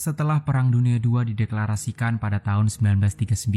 Setelah Perang Dunia II dideklarasikan pada tahun 1939,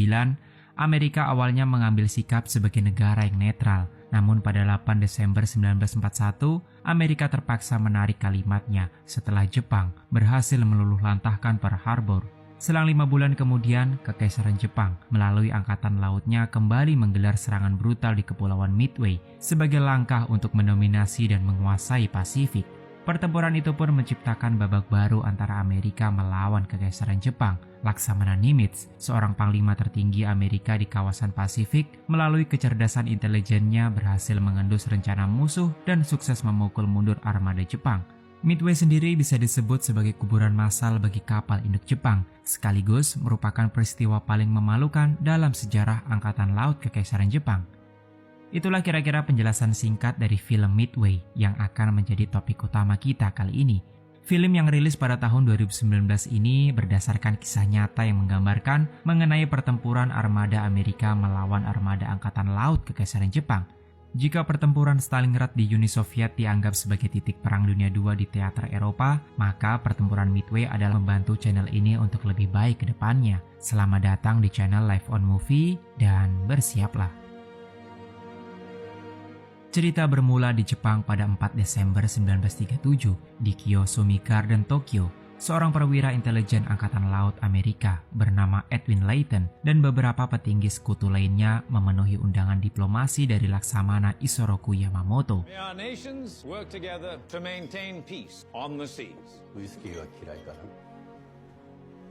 Amerika awalnya mengambil sikap sebagai negara yang netral. Namun pada 8 Desember 1941, Amerika terpaksa menarik kalimatnya setelah Jepang berhasil meluluhlantahkan Pearl Harbor. Selang 5 bulan kemudian, Kekaisaran Jepang melalui angkatan lautnya kembali menggelar serangan brutal di Kepulauan Midway sebagai langkah untuk mendominasi dan menguasai Pasifik. Pertempuran itu pun menciptakan babak baru antara Amerika melawan Kekaisaran Jepang. Laksamana Nimitz, seorang panglima tertinggi Amerika di kawasan Pasifik, melalui kecerdasan intelijennya berhasil mengendus rencana musuh dan sukses memukul mundur armada Jepang. Midway sendiri bisa disebut sebagai kuburan massal bagi kapal induk Jepang, sekaligus merupakan peristiwa paling memalukan dalam sejarah Angkatan Laut Kekaisaran Jepang. Itulah kira-kira penjelasan singkat dari film Midway yang akan menjadi topik utama kita kali ini. Film yang rilis pada tahun 2019 ini berdasarkan kisah nyata yang menggambarkan mengenai pertempuran armada Amerika melawan armada Angkatan Laut Kekaisaran Jepang. Jika pertempuran Stalingrad di Uni Soviet dianggap sebagai titik Perang Dunia II di teater Eropa, maka pertempuran Midway adalah membantu channel ini untuk lebih baik ke depannya. Selamat datang di channel Live on Movie dan bersiaplah. Cerita bermula di Jepang pada 4 Desember 1937 di Kiyosume Garden, Tokyo. Seorang perwira intelijen Angkatan Laut Amerika bernama Edwin Layton dan beberapa petinggi sekutu lainnya memenuhi undangan diplomasi dari Laksamana Isoroku Yamamoto. May our nations work together to maintain peace on the seas.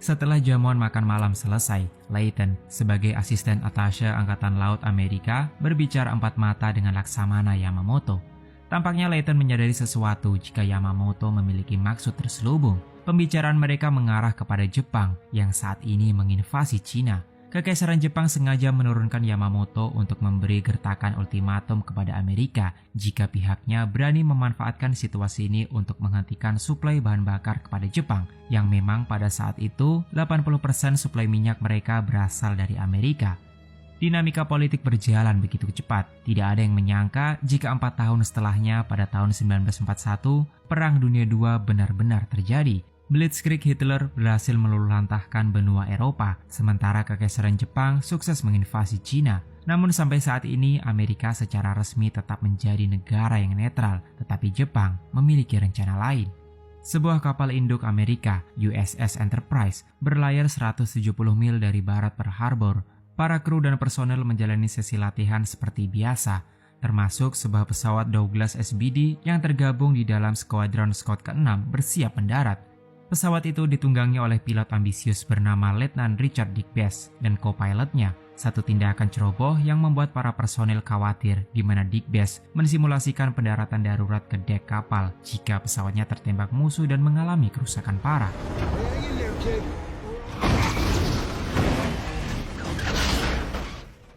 Setelah jamuan makan malam selesai, Layton sebagai asisten atashe Angkatan Laut Amerika berbicara empat mata dengan Laksamana Yamamoto. Tampaknya Layton menyadari sesuatu jika Yamamoto memiliki maksud terselubung. Pembicaraan mereka mengarah kepada Jepang yang saat ini menginvasi Cina. Kekaisaran Jepang sengaja menurunkan Yamamoto untuk memberi gertakan ultimatum kepada Amerika jika pihaknya berani memanfaatkan situasi ini untuk menghentikan suplai bahan bakar kepada Jepang, yang memang pada saat itu 80% suplai minyak mereka berasal dari Amerika. Dinamika politik berjalan begitu cepat, tidak ada yang menyangka jika 4 tahun setelahnya pada tahun 1941, Perang Dunia II benar-benar terjadi. Blitzkrieg Hitler berhasil meluluhlantahkan benua Eropa, sementara Kekaisaran Jepang sukses menginvasi Cina. Namun sampai saat ini Amerika secara resmi tetap menjadi negara yang netral, tetapi Jepang memiliki rencana lain. Sebuah kapal induk Amerika, USS Enterprise, berlayar 170 mil dari barat Pearl Harbor. Para kru dan personel menjalani sesi latihan seperti biasa, termasuk sebuah pesawat Douglas SBD yang tergabung di dalam skuadron Scott ke-6 bersiap mendarat. Pesawat itu ditunggangi oleh pilot ambisius bernama Letnan Richard Digbess dan co-pilotnya, satu tindakan ceroboh yang membuat para personel khawatir di mana Digbess mensimulasikan pendaratan darurat ke dek kapal jika pesawatnya tertembak musuh dan mengalami kerusakan parah.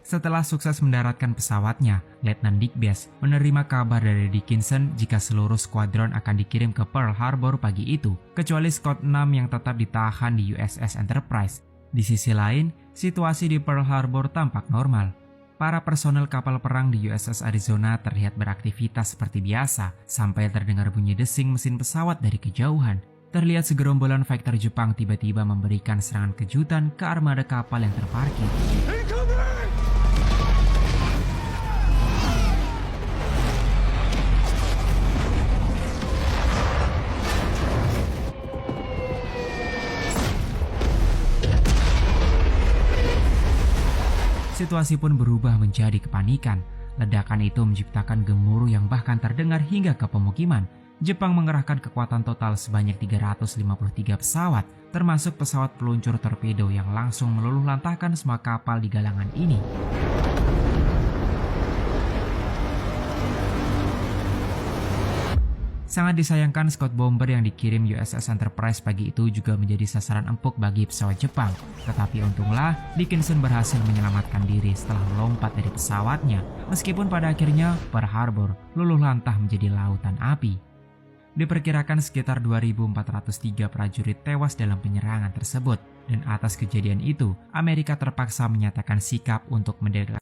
Setelah sukses mendaratkan pesawatnya, Letnan Digbess menerima kabar dari Dickinson jika seluruh skuadron akan dikirim ke Pearl Harbor pagi itu, kecuali Scott 6 yang tetap ditahan di USS Enterprise. Di sisi lain, situasi di Pearl Harbor tampak normal. Para personel kapal perang di USS Arizona terlihat beraktivitas seperti biasa, sampai terdengar bunyi desing mesin pesawat dari kejauhan. Terlihat segerombolan fighter Jepang tiba-tiba memberikan serangan kejutan ke armada kapal yang terparkir. Situasi pun berubah menjadi kepanikan. Ledakan itu menciptakan gemuruh yang bahkan terdengar hingga ke pemukiman. Jepang mengerahkan kekuatan total sebanyak 353 pesawat, termasuk pesawat peluncur torpedo yang langsung meluluhlantahkan semua kapal di galangan ini. Sangat disayangkan Scott Bomber yang dikirim USS Enterprise pagi itu juga menjadi sasaran empuk bagi pesawat Jepang. Tetapi untunglah Dickinson berhasil menyelamatkan diri setelah melompat dari pesawatnya, meskipun pada akhirnya Pearl Harbor luluh lantah menjadi lautan api. Diperkirakan sekitar 2.403 prajurit tewas dalam penyerangan tersebut, dan atas kejadian itu Amerika terpaksa menyatakan sikap untuk mendeklarasikan